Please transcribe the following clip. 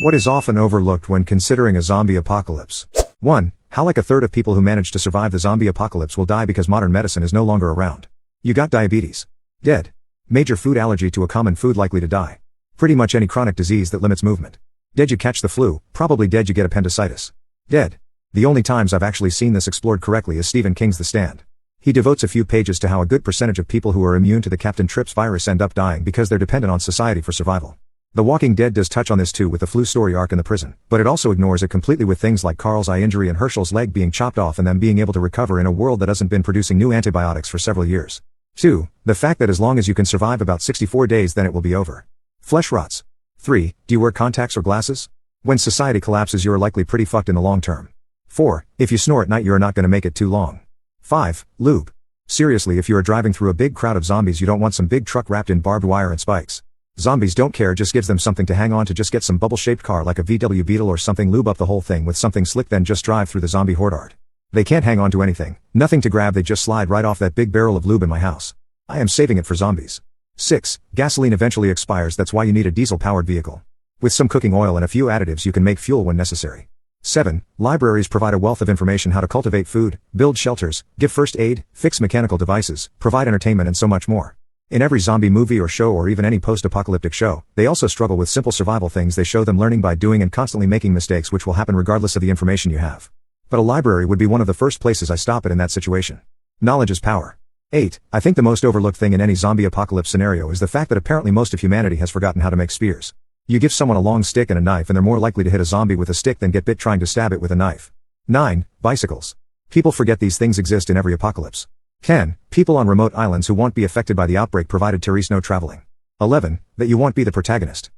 What is often overlooked when considering a zombie apocalypse? 1. How like a third of people who manage to survive the zombie apocalypse will die because modern medicine is no longer around. You got diabetes. Dead. Major food allergy to a common food likely to die. Pretty much any chronic disease that limits movement. Dead you catch the flu, probably dead you get appendicitis. Dead. The only times I've actually seen this explored correctly is Stephen King's The Stand. He devotes a few pages to how a good percentage of people who are immune to the Captain Trips virus end up dying because they're dependent on society for survival. The Walking Dead does touch on this too with the flu story arc in the prison, but it also ignores it completely with things like Carl's eye injury and Herschel's leg being chopped off and them being able to recover in a world that hasn't been producing new antibiotics for several years. 2. The fact that as long as you can survive about 64 days then it will be over. Flesh rots. 3. Do you wear contacts or glasses? When society collapses you are likely pretty fucked in the long term. 4. If you snore at night you are not going to make it too long. 5. Lube. Seriously, if you are driving through a big crowd of zombies you don't want some big truck wrapped in barbed wire and spikes. Zombies don't care, just gives them something to hang on to. Just get some bubble-shaped car like a VW Beetle or something, lube up the whole thing with something slick, then just drive through the zombie horde art. They can't hang on to anything, nothing to grab, they just slide right off that big barrel of lube in my house. I am saving it for zombies. 6. Gasoline eventually expires, that's why you need a diesel-powered vehicle. With some cooking oil and a few additives you can make fuel when necessary. 7. Libraries provide a wealth of information how to cultivate food, build shelters, give first aid, fix mechanical devices, provide entertainment and so much more. In every zombie movie or show or even any post-apocalyptic show, they also struggle with simple survival things. They show them learning by doing and constantly making mistakes which will happen regardless of the information you have. But a library would be one of the first places I stop at in that situation. Knowledge is power. 8. I think the most overlooked thing in any zombie apocalypse scenario is the fact that apparently most of humanity has forgotten how to make spears. You give someone a long stick and a knife and they're more likely to hit a zombie with a stick than get bit trying to stab it with a knife. 9. Bicycles. People forget these things exist in every apocalypse. 10. People on remote islands who won't be affected by the outbreak provided Therese no traveling. 11. That you won't be the protagonist.